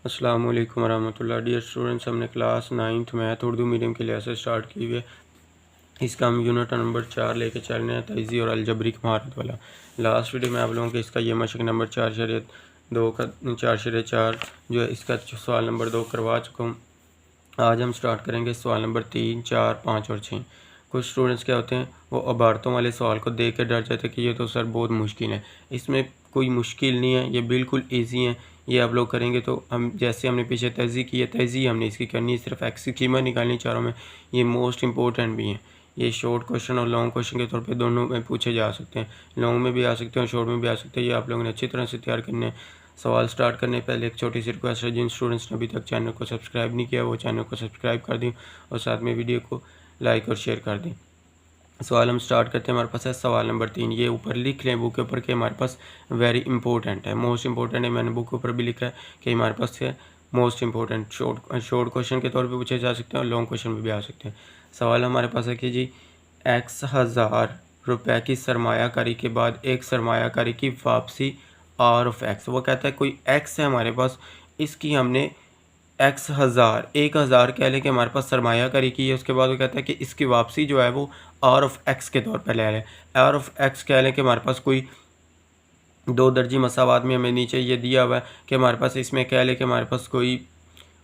अस्सलाम वालेकुम वरहमतुल्लाह। Dear students, हमने class 9th math Urdu medium के लिए ऐसे स्टार्ट की हुई है। इसका हम यूनिट नंबर 4 लेके चल रहे हैं, तहज़ी और अलजबरिक महारत वाला। लास्ट वीडियो में आप लोगों के इसका ये मशक नंबर 4/2 का 4/4 जो है इसका सवाल नंबर 2 करवा चुका हूँ। आज हम स्टार्ट करेंगे सवाल नंबर 3, 4, 5 और 6। कुछ स्टूडेंट्स क्या होते हैं, वो अबारतों वाले सवाल को देख कर डर जाते हैं कि ये तो सर बहुत मुश्किल है। इसमें कोई मुश्किल नहीं है, ये बिल्कुल इजी है। ये आप लोग करेंगे तो हम जैसे हमने पीछे तहज़ी की है, तहज़ी हमने इसकी करनी है, सिर्फ एक्स की कीमत निकालनी चारों में। ये मोस्ट इंपॉर्टेंट भी हैं। ये शॉर्ट क्वेश्चन और लॉन्ग क्वेश्चन के तौर पे दोनों में पूछे जा सकते हैं। लॉन्ग में भी आ सकते हैं और शॉर्ट में भी आ सकते हैं। ये आप लोगों ने अच्छी तरह से तैयार करने हैं। सवाल स्टार्ट करने पहले एक छोटी सी रिक्वेस्ट है, जिन स्टूडेंट्स ने अभी तक चैनल को सब्सक्राइब नहीं किया वो चैनल को सब्सक्राइब कर दें और साथ में वीडियो को लाइक और शेयर कर दें। सवाल हम स्टार्ट करते हैं। हमारे पास है सवाल नंबर 3। ये ऊपर लिख लें बुक के ऊपर कि हमारे पास वेरी इंपॉर्टेंट है, मोस्ट इंपॉर्टेंट है। मैंने बुक के ऊपर भी लिखा है कि हमारे पास है मोस्ट इंपॉर्टेंट। शॉर्ट क्वेश्चन के तौर पे पूछे जा सकते हैं और लॉन्ग क्वेश्चन में भी आ सकते हैं। सवाल हमारे पास है कि जी X,000 रुपये की सरमायाकारी के बाद एक सरमायाकारी की वापसी R(x). वो कहता है कोई X है हमारे पास, इसकी हमने X,000 1000 कह लें कि हमारे पास सरमायाकारी की है। उसके बाद वो कहता है कि इसकी वापसी जो है वो R(x) के तौर पर ले लें। R(x) कह लें कि हमारे पास कोई दो दर्जी मसावात में हमें नीचे ये दिया हुआ है कि हमारे पास इसमें कह लें कि हमारे पास कोई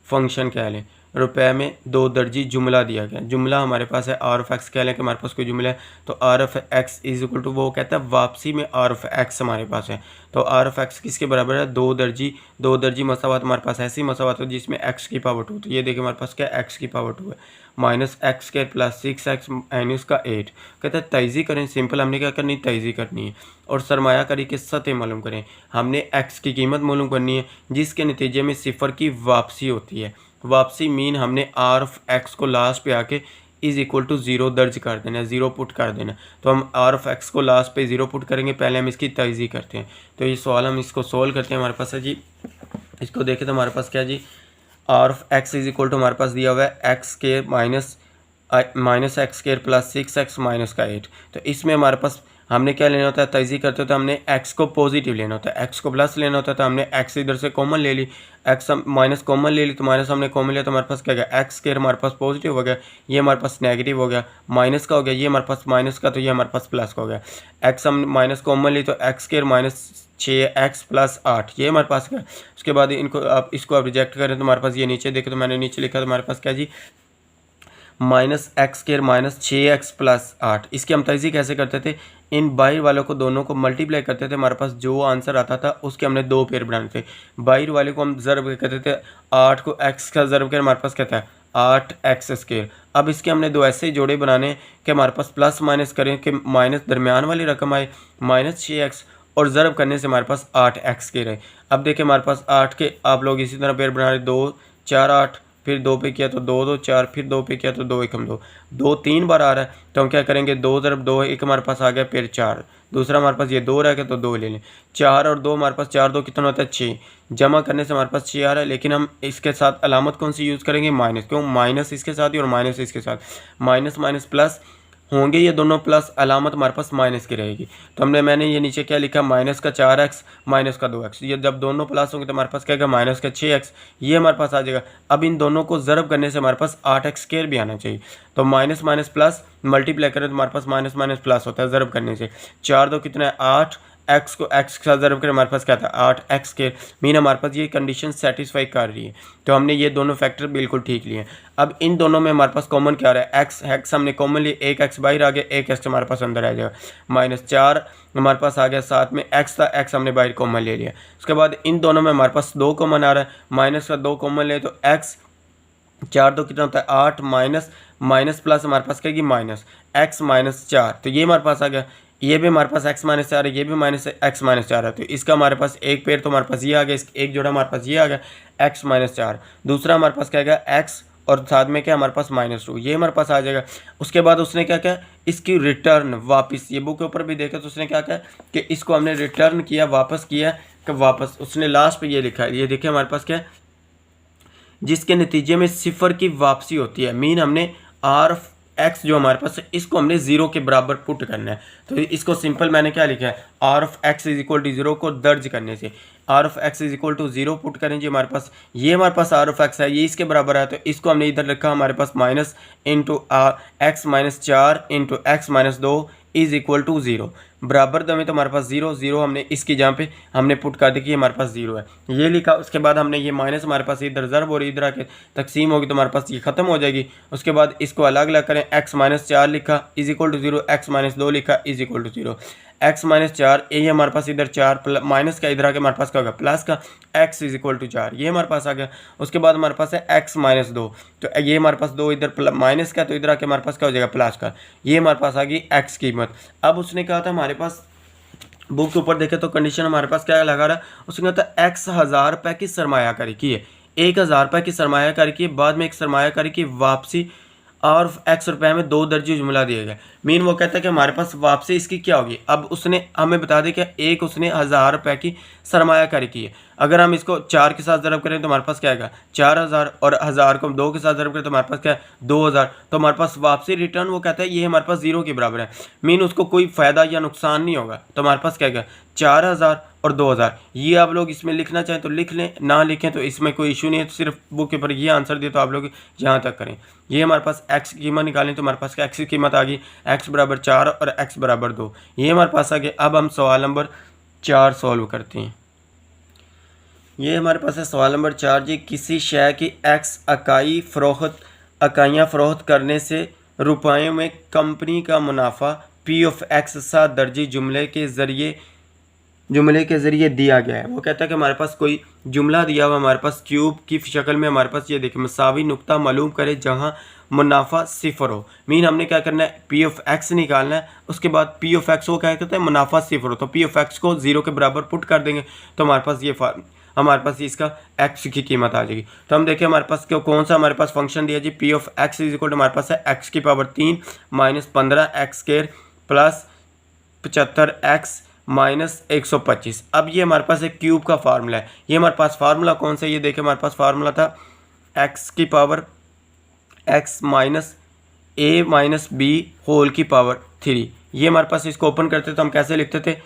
फंक्शन कह लें, रुपए में दो दर्जी जुमला दिया गया। जुमला हमारे पास है R(x) कह लें कि हमारे पास कोई जुमला है तो R(x) इज इक्वल टू वो कहता है वापसी में R(x) हमारे पास है। तो R(x) किसके बराबर है? दो दर्जी मसावात हमारे पास ऐसी मसावात है जिसमें x की पावर 2। तो ये देखिए हमारे पास क्या x की पावर 2 है, -x² + 6x - का 8। कहता है तहज़ी करें। सिंपल हमने क्या करनी है? तहज़ी करनी है। और सरमायाकारी के सतह मालूम करें। हमने x की कीमत मालूम करनी है जिसके नतीजे में सिफर की वापसी होती है। वापसी मीन हमने R(x) को लास्ट पे आके इज इक्वल टू 0 दर्ज कर देना है, 0 पुट कर देना है। तो हम R(x) को लास्ट पे 0 पुट करेंगे। पहले हम इसकी तहज़ी करते हैं। तो ये सवाल हम इसको सोल्व करते हैं। हमारे पास है जी, इसको देखें तो हमारे पास क्या जी, R(x) इज इक्वल टू हमारे पास दिया हुआ है x² -x² + 6x - का 8। तो इसमें हमारे पास हमने क्या लेना होता है? तहज़ी करते हो तो हमने x को पॉजिटिव लेना होता है, x को प्लस लेना होता है। तो हमने x इधर से कॉमन ले ली, x हम माइनस कॉमन ले ली, तो माइनस हमने कॉमन लिया तो हमारे पास क्या गया? x² हमारे पास पॉजिटिव हो गया, ये हमारे पास नेगेटिव हो गया, माइनस का हो गया, ये हमारे पास माइनस का, तो ये हमारे पास प्लस का हो गया। x हम माइनस कॉमन ली तो x² -6x + 8 ये हमारे पास क्या। उसके बाद इसको आप रिजेक्ट करें तो हमारे पास ये नीचे देखें तो मैंने नीचे लिखा तो हमारे पास क्या जी, -x² -6x + 8। इसकी हम तहज़ी कैसे करते थे? इन बाहर वालों को दोनों को मल्टीप्लाई करते थे। हमारे पास जो आंसर आता था उसके हमने दो पेयर बनाते थे। बाहर वाले को हम ज़रब कहते थे, 8 को x का ज़रब कर हमारे पास कहता है 8x²। अब इसके हमने दो ऐसे जोड़े बनाने हैं कि हमारे पास प्लस माइनस करें कि माइनस दरमियान वाली रकम आए -6x और ज़रब करने से हमारे पास 8x² रहे। अब देखिए हमारे पास 8 के आप लोग इसी तरह पेयर बना रहे, 2 4 8, फिर 2 पे किया तो 2 2 4, फिर 2 पे किया तो 2 1 2, 2 3 बार आ रहा है। तो हम क्या करेंगे? 2 ज़रब 2 1 हमारे पास आ गया, फिर 4, दूसरा हमारे पास ये 2 रह गया तो 2 ले लें। 4 और 2 हमारे पास 4 2 कितना होता है? 6। जमा करने से हमारे पास 6 आ रहा है, लेकिन हम इसके साथ अलामत कौन सी यूज़ करेंगे? माइनस। क्यों? माइनस इसके साथ ही और माइनस इसके साथ, माइनस माइनस प्लस होंगे ये दोनों, प्लस अलामत हमारे पास माइनस की रहेगी। तो मैंने ये नीचे क्या लिखा? -का 4x -का 2x। ये जब दोनों प्लस होंगे तो हमारे पास क्या होगा? -का 6x ये हमारे पास आ जाएगा। अब इन दोनों को ज़रब करने से हमारे पास 8x² भी आना चाहिए। तो माइनस माइनस प्लस मल्टीप्लाई करें तो हमारे पास माइनस माइनस प्लस होता है ज़रब करने से। 4 2 कितना है? 8, x को x का ज़रब करें हमारे पास क्या था? 8x²। मीन हमारे पास ये कंडीशन सेटिस्फाई कर रही है। तो हमने ये दोनों फैक्टर बिल्कुल ठीक लिए। अब इन दोनों में हमारे पास कॉमन क्या आ रहा है? x हमने कॉमन लिए, एक x बाहर आ गया, एक x हमारे पास अंदर आ जाएगा। -4 हमारे पास आ गया, साथ में x था, x हमने बाहर कॉमन ले लिया। उसके बाद इन दोनों में हमारे पास 2 कॉमन आ रहा है, माइनस का 2 कॉमन ले तो x 4 2 कितना होता है? 8 माइनस प्लस हमारे पास क्या माइनस x -4। तो ये हमारे पास आ गया। ये भी हमारे पास x -4 है, ये भी -x -4 है। तो इसका हमारे पास एक पेयर तो हमारे पास ये आ गया, एक जोड़ा हमारे पास ये आ गया x -4। दूसरा हमारे पास क्या गया? x और साथ में क्या हमारे पास -2 ये हमारे पास आ जाएगा। उसके बाद उसने क्या किया? इसकी रिटर्न वापस, ये बुक के ऊपर भी देखा तो उसने क्या किया कि इसको हमने रिटर्न किया, वापस किया कि वापस उसने लास्ट पे ये लिखा है, ये देखिए हमारे पास क्या है, जिसके नतीजे में सिफर की वापसी होती है। मीन हमने एक्स जो हमारे पास है इसको हमने 0 के बराबर पुट करना है। तो इसको सिंपल मैंने क्या लिखा है, r of x is equal to 0 को दर्ज करने से r of x is equal to 0 put करें जी हमारे पास, ये हमारे पास आर ऑफ एक्स है, ये इसके बराबर है, तो इसको हमने इधर रखा हमारे पास minus into x minus 4 into x minus 2 is equal to 0 बराबर दमें, तो हमारे पास 0 हमने इसकी जहाँ पे हमने पुट कर दी कि हमारे पास 0 है, ये लिखा। उसके बाद हमने ये माइनस हमारे पास इधर ज़रब और इधर आके तकसीम होगी तो हमारे पास ये ख़त्म हो जाएगी। उसके बाद इसको अलग अलग करें, एक्स माइनस 4 लिखा is equal to 0, x minus 2 लिखा is equal to 0, x minus 4 ये हमारे पास इधर 4 माइनस का इधर आके हमारे पास क्या होगा प्लस का, एक्स इज इक्वल टू 4 ये हमारे पास आ गया। उसके बाद हमारे पास है एक्स माइनस 2, तो ये हमारे पास 2 इधर माइनस का, तो इधर आके हमारे पास क्या हो जाएगा प्लस का, ये हमारे पास आ गई एक्स की कीमत। अब उसने कहा था हमारे पास बुक के ऊपर देखे तो कंडीशन हमारे पास क्या लगा रहा है, उसने कहा था एक्स 1000 रुपये की सरमायाकारी की है, 1000 रुपये की सरमायाकारी की, बाद में एक सरमायाकारी की वापसी और एक्स रुपये में 2 दर्जे जुमला दिए गए। मीन वो कहता है कि हमारे पास वापसी इसकी क्या होगी। अब उसने हमें बता दें कि एक उसने 1000 रुपये की सरमायाकारी की है, अगर हम इसको 4 के साथ ज़रब करें तो हमारे पास क्या आएगा 4000, और 1000 को हम 2 के साथ ज़रब करें तो हमारे पास क्या है 2000, तो हमारे पास वापसी रिटर्न वो कहता है ये हमारे पास 0 के बराबर है, मीन उसको कोई फ़ायदा या नुकसान नहीं होगा। तो हमारे पास क्या आएगा 4000 और 2000, ये आप लोग इसमें लिखना चाहें तो लिख लें, ना लिखें तो इसमें कोई इशू नहीं है, तो सिर्फ बुक के ऊपर ये आंसर दिए तो आप लोग यहाँ तक करें। ये हमारे पास एक्स की कीमत निकालें तो हमारे पास एक्स की कीमत आ गई एक्स बराबर 4 और एक्स बराबर 2, ये हमारे पास आ गया। अब हम सवाल नंबर 4 सॉल्व करते हैं। ये हमारे पास है सवाल नंबर 4 जी, किसी शय की एक्स इकाइयाँ फ़रोख्त करने से रुपयों में कंपनी का मुनाफा पी ऑफ एक्स सा दर्जी जुमले के ज़रिए दिया गया है। वो कहता है कि हमारे पास कोई जुमला दिया हुआ हमारे पास क्यूब की शक्ल में, हमारे पास ये देखिए मसावी नुक्ता मालूम करे जहां मुनाफा 0 हो। मीन हमने क्या करना है पी ऑफ एक्स निकालना है, उसके बाद पी ऑफ एक्स को क्या कहते हैं मुनाफा 0 हो, तो पी ऑफ एक्स को 0 के बराबर पुट कर देंगे तो हमारे पास ये हमारे पास इसका एक्स की कीमत आ जाएगी। तो हम देखें हमारे पास कौन सा हमारे पास फंक्शन दिया जी, p of x is equal to हमारे पास है एक्स की power 3 minus 15 x square plus 75 x minus 125। अब ये हमारे पास एक क्यूब का फार्मूला है, ये हमारे पास फार्मूला कौन सा है, ये देखें हमारे पास फार्मूला था एक्स की पावर एक्स माइनस ए माइनस बी होल की पावर 3। ये हमारे पास इसको ओपन करते तो हम कैसे लिखते थे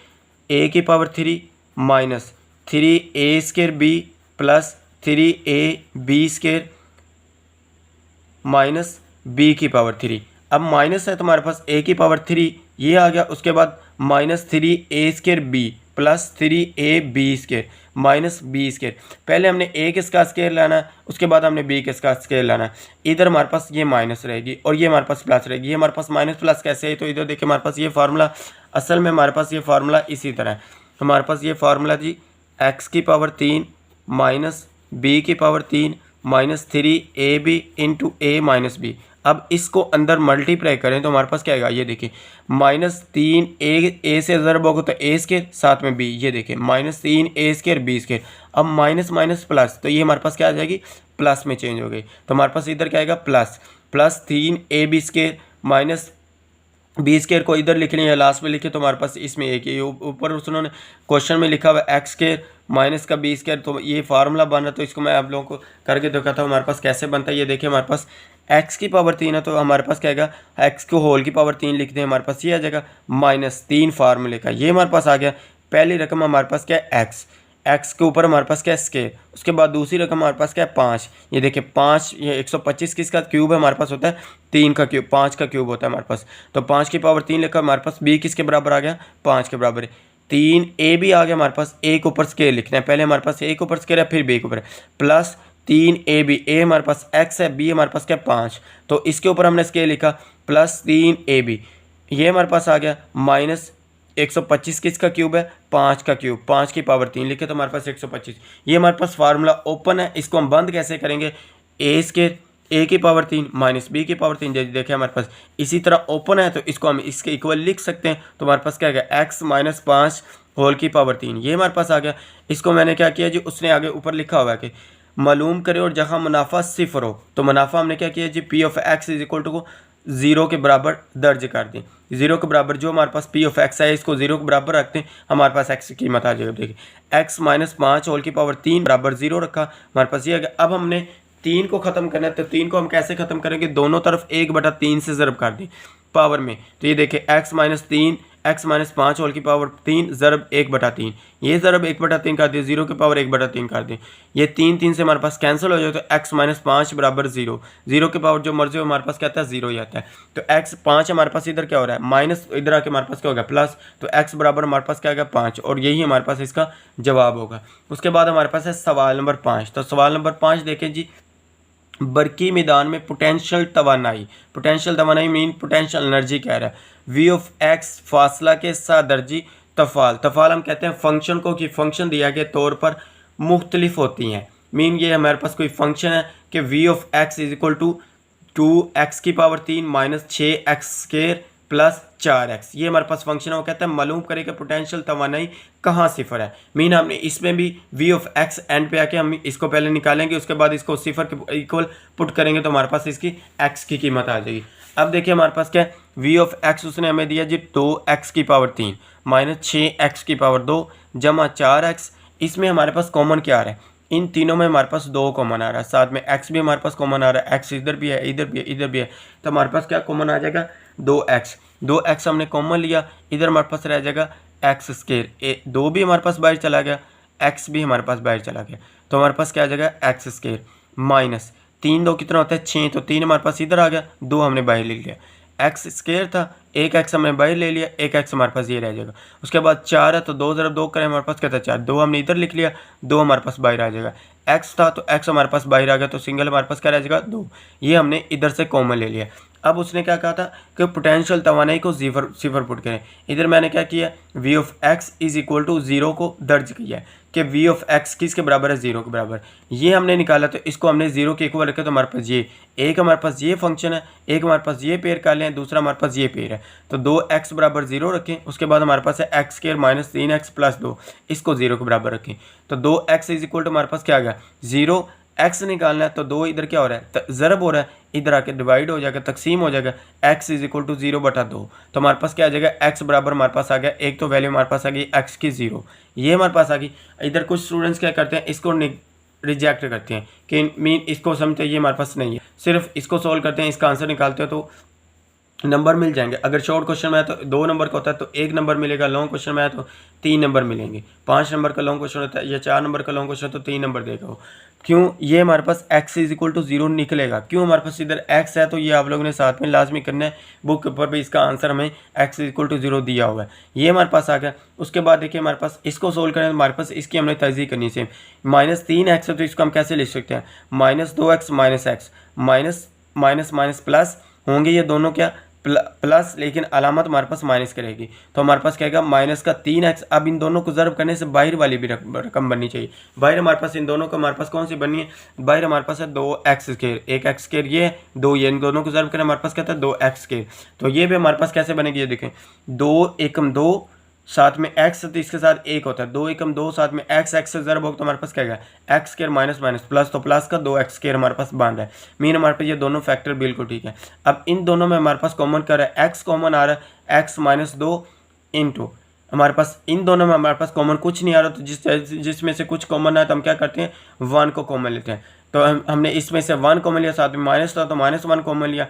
ए की power 3 minus 3a square b plus 3ab square minus b की पावर 3। अब माइनस है तो हमारे पास a की पावर 3 ये आ गया, उसके बाद minus 3a square b plus 3ab square minus b square. पहले हमने a किसका स्क्वायर लाना है, उसके बाद हमने b किसका स्क्वायर लाना है। इधर हमारे पास ये माइनस रहेगी और ये हमारे पास प्लस रहेगी। ये हमारे पास माइनस प्लस कैसे है, तो इधर देखिए हमारे पास ये फार्मूला, असल में हमारे पास ये फार्मूला इसी तरह है। हमारे पास ये फार्मूला जी एक्स की पावर 3 माइनस बी की पावर 3 माइनस 3ab इंटू ए माइनस बी। अब इसको अंदर मल्टीप्लाई करें तो हमारे पास क्या आएगा, ये देखिए माइनस 3a से ज़रब होगा तो a स्क्वायर साथ में b, ये देखिए minus 3a square b square. अब माइनस माइनस प्लस, तो ये हमारे पास क्या आ जाएगी प्लस में चेंज हो गई, तो हमारे पास इधर क्या आएगा plus 3ab square minus b square को इधर लिख लें या लास्ट में लिखे तो हमारे पास इसमें एक ही ऊपर उन्होंने क्वेश्चन में लिखा हुआ एक्स स्क्वायर माइनस का बी स्क्वायर, तो ये फार्मूला बन रहा, तो इसको मैं आप लोगों को करके दिखाता हूँ हमारे पास कैसे बनता है। ये देखिए हमारे पास एक्स की पावर 3 है तो हमारे पास क्या आएगा एक्स को होल की पावर 3 लिखते हैं, हमारे पास ये आ जाएगा माइनस 3 फार्मूले का, ये हमारे पास आ गया। पहली रकम हमारे पास क्या है एक्स के ऊपर हमारे पास क्या है स्क्वायर, उसके बाद दूसरी रकम हमारे पास क्या है 5, ये देखिए 5 ये 125 किसका क्यूब है हमारे पास होता है 3 का क्यूब, 5 का क्यूब होता है हमारे पास, तो 5 की पावर 3 लिखा हमारे पास b किसके बराबर आ गया 5 के बराबर है। 3ab आ गया हमारे पास, a के ऊपर स्क्वायर लिखना है, पहले हमारे पास a के ऊपर स्क्वायर है फिर b के ऊपर प्लस 3ab, a हमारे पास x है b हमारे पास क्या 5, तो इसके ऊपर हमने स्क्वायर लिखा प्लस 3ab, ये हमारे पास आ गया माइनस 125 किसका क्यूब है 5 का क्यूब, 5 की पावर 3 लिखे तो हमारे पास 125। ये हमारे पास फार्मूला ओपन है, इसको हम बंद कैसे करेंगे a स्क्वायर a की पावर 3 माइनस b की पावर 3, देखें हमारे पास इसी तरह ओपन है तो इसको हम इसके इक्वल लिख सकते हैं, तो हमारे पास क्या आ गया x माइनस 5 होल की पावर 3, ये हमारे पास आ गया। इसको मैंने क्या किया जी, उसने आगे ऊपर लिखा हुआ है कि मालूम करें और जहाँ मुनाफा 0 हो, तो मुनाफा हमने क्या किया जी p of x is equal to को 0 के बराबर दर्ज कर दें, 0 के बराबर जो हमारे पास पी ऑफ एक्स है इसको 0 के बराबर रखते हैं, हमारे पास एक्स की कीमत आ जाएगी। देखिए एक्स माइनस 5 होल की पावर 3 बराबर 0 रखा, हमारे पास ये आ गया। अब हमने 3 को ख़त्म करना है तो 3 को हम कैसे ख़त्म करेंगे, दोनों तरफ 1/3 से ज़रब कर दें पावर में। तो ये देखिए x-3 x-5 होल की पावर 3 ज़रब 1/3, ये ज़रब 1/3 कर दिए, 0 की पावर 1/3 कर दें। ये 3 से हमारे पास कैंसिल हो जाए तो x-5 बराबर 0, 0 की पावर जो मर्जी हो हमारे पास क्या आता है 0 ही आता है। तो x5 हमारे पास इधर क्या हो रहा है माइनस, इधर आके हमारे पास क्या होगा प्लस, तो x बराबर हमारे पास क्या होगा 5, और यही हमारे पास इसका जवाब होगा। उसके बाद हमारे पास है सवाल नंबर 5। तो सवाल नंबर 5 देखें जी, बरकी मैदान में पोटेंशियल तवानाई मीन पोटेंशियल एनर्जी कह रहा है। वी ऑफ एक्स फासला के साथ दर्जी तफाल हम कहते हैं फंक्शन को कि फंक्शन दिया गए तौर पर मुख्तलिफ होती हैं। मीन ये हमारे पास कोई फंक्शन है कि v of x is equal to 2x की power 3 minus 6x² plus 4x, ये हमारे पास फंक्शन है। वो कहता है मालूम करें कि पोटेंशियल तवानाई कहाँ सिफर है। मीन हमने इसमें भी वी ऑफ एक्स एंड पे आके हम इसको पहले निकालेंगे, उसके बाद इसको सिफर के इक्वल पुट करेंगे तो हमारे पास इसकी x की कीमत आ जाएगी। अब देखिए हमारे पास क्या है, वी ऑफ एक्स उसने हमें दिया जी 2x की पावर 3 माइनस 6x की पावर 2 जमा 4x। इसमें हमारे पास कॉमन क्या आ रहा है, इन तीनों में हमारे पास 2 कॉमन आ रहा है, साथ में x भी हमारे पास कॉमन आ रहा है, x इधर भी है इधर भी है इधर भी है, तो हमारे पास क्या कॉमन आ जाएगा 2x हमने कॉमन लिया, इधर हमारे पास रह जाएगा x², 2 भी हमारे पास बाहर चला गया, x भी हमारे पास बाहर चला गया, तो हमारे पास क्या आ जाएगा x² माइनस 3 2 कितना होता है 6, तो 3 हमारे पास इधर आ गया, 2 हमने बाहर ले लिया, x² था, 1x हमने बाहर ले लिया, 1x हमारे पास ये रह जाएगा। उसके बाद 4 है तो 2 ज़रब 2 करें हमारे पास क्या था 4, 2 हमने इधर लिख लिया, 2 हमारे पास बाहर आ जाएगा। x था तो x हमारे पास बाहर आ गया, तो सिंगल हमारे पास क्या रह जाएगा 2, ये हमने इधर से कॉमन ले लिया। अब उसने क्या कहा था कि पोटेंशियल तवानाई को सिफर पुट करें। इधर मैंने क्या किया, v of x is equal to 0 को दर्ज किया है कि वी ऑफ एक्स किसके बराबर है 0 के बराबर, ये हमने निकाला, तो इसको हमने 0 के इक्वल रखा, तो हमारे पास ये एक हमारे पास ये फंक्शन है, एक हमारे पास ये पेयर कर लें, दूसरा हमारे पास ये पेयर है, तो 2x बराबर 0 रखें। उसके बाद हमारे पास है x² माइनस 3x प्लस 2, इसको 0 के बराबर रखें, तो 2x इज इक्वल टू हमारे पास क्या आ गया 0, x निकालना है तो 2 इधर क्या हो रहा है ज़रब हो रहा है, इधर आके डिवाइड हो जाएगा, तकसीम हो जाएगा, x इज इक्वल टू 0/2, तो हमारे पास क्या आ जाएगा x बराबर हमारे पास आ गया, एक तो वैल्यू हमारे पास आ गई x की 0, ये हमारे पास आ गई। इधर कुछ स्टूडेंट्स क्या करते हैं, इसको रिजेक्ट करते हैं कि मीन इसको समझते हैं ये हमारे पास नहीं है, सिर्फ इसको सॉल्व करते हैं, इसका आंसर निकालते हो तो नंबर मिल जाएंगे। अगर शॉर्ट क्वेश्चन में है तो 2 नंबर का होता है तो 1 नंबर मिलेगा, लॉन्ग क्वेश्चन में है तो 3 नंबर मिलेंगे, 5 नंबर का लॉन्ग क्वेश्चन होता है या 4 नंबर का लॉन्ग क्वेश्चन तो 3 नंबर देगा वो। क्यों, ये हमारे पास x इज इक्वल टू 0 निकलेगा, क्यों हमारे पास इधर x है, तो ये आप लोगों ने साथ में लाजमी करना है, बुक के ऊपर भी इसका आंसर हमें x इज इक्वल टू 0 दिया हुआ है, ये हमारे पास आ गया। उसके बाद देखिए हमारे पास इसको सोल्व करें तो हमारे पास इसकी हमने तहज़ीह करनी है, -3x है तो इसको हम कैसे लिख सकते हैं -2x minus x, minus minus minus plus होंगे ये दोनों क्या प्लस, लेकिन अलामत हमारे पास माइनस करेगी, तो हमारे पास क्या है माइनस का 3x। अब इन दोनों को ज़रब करने से बाहर वाली भी रकम बननी चाहिए, बाहर हमारे पास इन दोनों को हमारे पास कौन सी बननी है, बाहर हमारे पास है 2x², एक x² ये 2, ये इन दोनों को ज़रब करें हमारे पास क्या था 2x², तो ये भी हमारे पास कैसे बनेगी, ये देखें 2 एकम 2 साथ में x तो इसके साथ 1 होता है, 2 एकम 2 साथ में x से ज़रब हो तो हमारे पास क्या है x² माइनस माइनस प्लस, तो प्लस का 2x² हमारे पास बांध है, मीन हमारे पास ये दोनों फैक्टर बिल्कुल ठीक है। अब इन दोनों में हमारे पास कॉमन कर रहा है x कॉमन आ रहा है, x माइनस 2 इंटू हमारे पास इन दोनों में हमारे पास कॉमन कुछ नहीं आ रहा, तो जिसमें से कुछ कॉमन है तो हम क्या करते हैं 1 को कॉमन लेते हैं, तो हमने इसमें से 1 कॉमन लिया, साथ में माइनस था तो -1 कॉमन लिया,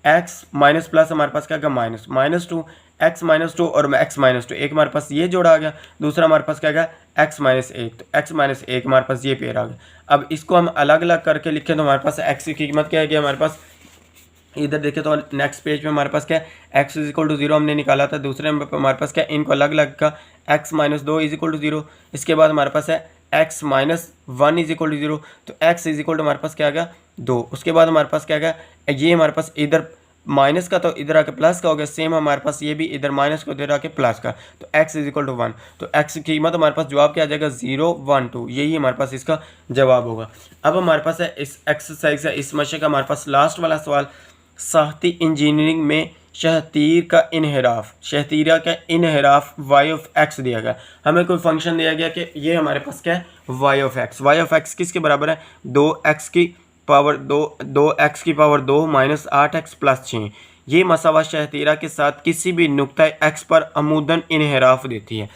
x माइनस प्लस हमारे पास क्या क्या -2 x -2 और x -2, एक हमारे पास ये जोड़ा आ गया, दूसरा हमारे पास क्या गया x -1, तो x -1 हमारे पास ये पेयर आ गया। अब इसको हम अलग अलग करके लिखें तो हमारे पास x की कीमत क्या है, हमारे पास इधर देखें तो नेक्स्ट पेज पे हमारे पास क्या है x इज इक्वल टू 0 हमने निकाला था, दूसरे नंबर पर हमारे पास क्या इनको अलग अलग का x -2 इज इक्वल टू 0, इसके बाद हमारे पास है x -1 इज इक्वल टू 0, तो x इज इक्वल टू हमारे पास क्या आ गया 2, उसके बाद हमारे पास क्या आ गया ये हमारे पास इधर माइनस का तो इधर आके प्लस का हो गया, सेम हमारे पास ये भी इधर माइनस को इधर आके प्लस का, तो x इज इक्वल टू 1, तो x की कीमत हमारे पास जवाब क्या आ जाएगा 0 1 2, यही हमारे पास इसका जवाब होगा। अब हमारे पास है इस एक्सरसाइज का इस मशक का हमारे पास लास्ट वाला सवाल, साहती इंजीनियरिंग में शहतीर का इनहराफ, शहतीरा का इनहराफ y ऑफ x दिया गया, हमें कोई फंक्शन दिया गया कि ये हमारे पास क्या है y ऑफ x किसके बराबर है 2x की पावर 2x की पावर 2 माइनस 8x प्लस 6, ये मसावा शहतीरा के साथ किसी भी नुक्ता x पर अमूदन इनहराफ देती है।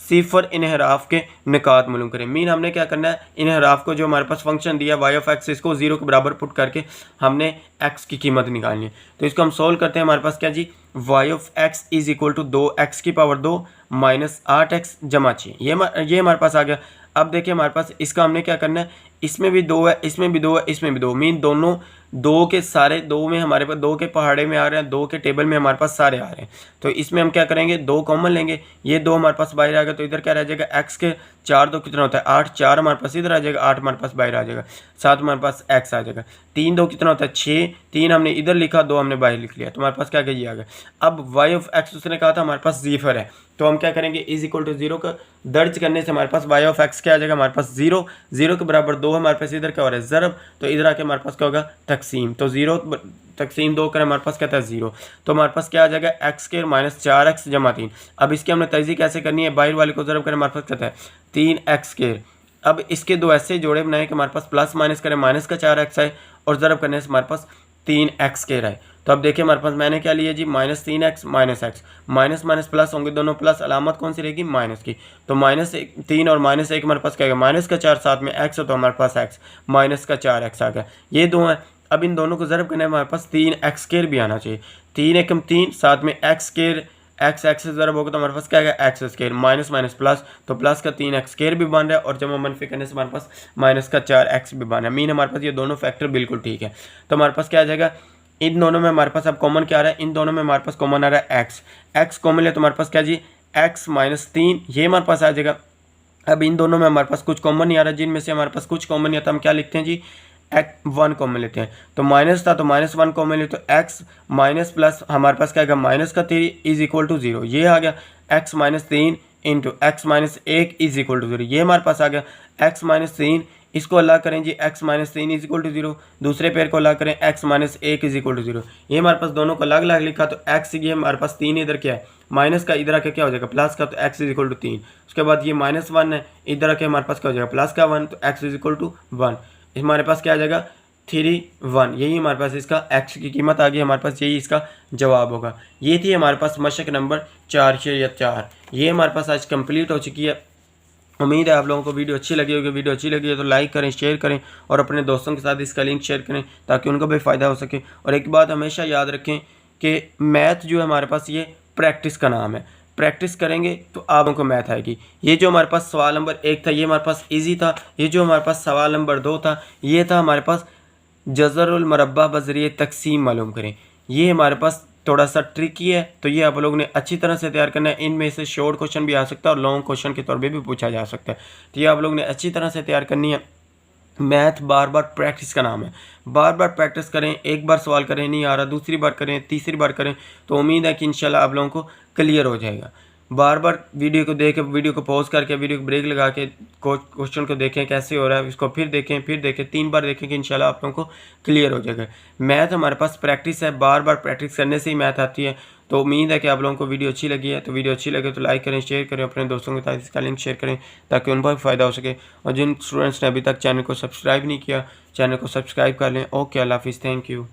सिफर इनहराफ के निकात मालूम करें। मीन हमने क्या करना है, इनहराफ को जो हमारे पास फंक्शन दिया वाई ऑफ एक्स, इसको 0 के बराबर पुट करके हमने एक्स की कीमत निकालनी है। तो इसको हम सोल्व करते हैं। हमारे पास क्या जी, y of x is equal to 2x की पावर 2 माइनस 8x जमा 6, ये हमारे पास आ गया। अब देखिए हमारे पास इसका हमने क्या करना है, इसमें भी 2 है, इसमें भी 2 है, इसमें भी 2, मीन दोनों 2 के सारे 2 में हमारे पास 2 के पहाड़े में आ रहे हैं, 2 के टेबल में हमारे पास सारे आ रहे हैं। तो इसमें हम क्या करेंगे, 2 कॉमन लेंगे, ये 2 हमारे पास बाहर आ गया, तो इधर क्या रह जाएगा, x के 4 2 कितना होता है 8, 4 हमारे पास इधर आ जाएगा, 8 हमारे पास बाहर आ जाएगा, 7 हमारे पास x आ जाएगा, 3 2 कितना होता है 6, 3 हमने इधर लिखा, 2 हमने बाहर लिख लिया, तो हमारे पास क्या ये आ गया। अब वाई ऑफ एक्स उसने कहा था हमारे पास जीफर है, तो हम क्या करेंगे, इज इक्वल टू 0 का दर्ज करने से हमारे पास वाई ऑफ एक्स क्या आ जाएगा, हमारे पास 0, 0 के बराबर 2 हमारे पास इधर क्या हो रहा है ज़रब, तो इधर आके हमारे पास क्या होगा तकसीम, तो 0 तकसीम 2 करें हमारे पास क्या था 0, तो हमारे पास क्या आ जाएगा एक्स स्क्वायर माइनस 4x जमा 3। अब इसकी हमने तजज़ी कैसे करनी है, बाहर वाले को ज़रब करें हमारे पास क्या था 3x स्क्वायर। अब इसके दो ऐसे जोड़े बनाए कि हमारे पास प्लस माइनस करें माइनस का 4x आए और ज़रब करने से हमारे पास 3x स्क्वायर आए। तो अब देखिए हमारे पास मैंने क्या लिया जी, minus 3x minus x, minus minus plus होंगे दोनों, प्लस अलामत कौन सी रहेगी माइनस की, तो माइनस 3 और माइनस 1 हमारे पास क्या है, माइनस का 4 साथ में x हो तो हमारे पास x माइनस का 4x आ गया, ये दो हैं। अब इन दोनों को ज़रब करने हमारे पास 3x स्क्वायर भी आना चाहिए, 3 एकम 3 साथ में x स्क्वायर, एक्स एक्स से ज़रब होगा तो हमारे पास क्या है x square minus minus plus, तो प्लस का 3x स्क्वायर भी बन रहा है और जब हम मनफी करने से हमारे पास माइनस का 4x भी बन रहा है। मीन हमारे पास ये दोनों फैक्टर बिल्कुल ठीक है। तो हमारे पास क्या आ जाएगा, इन दोनों में हमारे पास अब कॉमन क्या आ रहा है, इन दोनों में हमारे पास कॉमन आ रहा है एक्स कॉमन है, तो हमारे पास क्या जी x माइनस 3 ये हमारे पास आ जाएगा। अब इन दोनों में हमारे पास कुछ कॉमन नहीं आ रहा, जिनमें से हमारे पास कुछ कॉमन नहीं आता, हम क्या लिखते हैं जी x1 कॉमन लेते हैं, तो माइनस था तो माइनस 1 कॉमन लेते, तो x माइनस प्लस हमारे पास क्या आएगा माइनस का 3 इज इक्वल टू 0, ये आ गया x minus 3 into x minus 1 is equal to 0, ये हमारे पास आ गया x माइनस 3, इसको अल्लाह करें जी x minus 3 is equal to 0, दूसरे पेयर को अल्लाह करें x minus 1 is equal to 0, ये हमारे पास दोनों को अलग अलग लिखा, तो x ये हमारे पास 3 इधर क्या है माइनस का, इधर आके क्या हो जाएगा प्लस का, तो x इज इक्वल टू 3, उसके बाद ये माइनस 1 है, इधर आके हमारे पास क्या हो जाएगा प्लस का 1, तो x इज इक्वल टू 1, हमारे पास क्या आ जाएगा 3 1, यही हमारे पास इसका x की कीमत आ गई, हमारे पास यही इसका जवाब होगा। ये थी हमारे पास मशक नंबर 4 ये हमारे पास आज कंप्लीट हो चुकी है। उम्मीद है आप लोगों को वीडियो अच्छी लगी होगी। वीडियो अच्छी लगी है तो लाइक करें, शेयर करें और अपने दोस्तों के साथ इसका लिंक शेयर करें ताकि उनको भी फ़ायदा हो सके। और एक बात हमेशा याद रखें कि मैथ जो है हमारे पास ये प्रैक्टिस का नाम है, प्रैक्टिस करेंगे तो आप लोगों को मैथ आएगी। ये जो हमारे पास सवाल नंबर 1 था ये हमारे पास इजी था, ये जो हमारे पास सवाल नंबर 2 था ये था हमारे पास जज़रुल मरब्बा बज़रिए तकसीम मालूम करें, ये हमारे पास थोड़ा सा ट्रिकी है, तो ये आप लोगों ने अच्छी तरह से तैयार करना है। इनमें से शॉर्ट क्वेश्चन भी आ सकता है और लॉन्ग क्वेश्चन के तौर पे भी पूछा जा सकता है, तो ये आप लोगों ने अच्छी तरह से तैयार करनी है। मैथ बार बार प्रैक्टिस का नाम है, बार बार प्रैक्टिस करें, एक बार सवाल करें नहीं आ रहा दूसरी बार करें तीसरी बार करें, तो उम्मीद है कि इंशाल्लाह आप लोगों को क्लियर हो जाएगा। बार बार वीडियो को देख, वीडियो को पॉज करके वीडियो को ब्रेक लगा के क्वेश्चन को देखें कैसे हो रहा है, इसको फिर देखें 3 बार देखें कि इंशाल्लाह आप लोगों को क्लियर हो जाएगा। मैथ हमारे पास प्रैक्टिस है, बार बार प्रैक्टिस करने से ही मैथ आती है। तो उम्मीद है कि आप लोगों को वीडियो अच्छी लगी है, तो वीडियो अच्छी लगे तो लाइक करें, शेयर करें, अपने दोस्तों के साथ इसका लिंक शेयर करें ताकि उनको भी फ़ायदा हो सके। और जिन स्टूडेंट्स ने अभी तक चैनल को सब्सक्राइब नहीं किया, चैनल को सब्सक्राइब कर लें। ओके, अल्लाह हाफिज़, थैंक यू।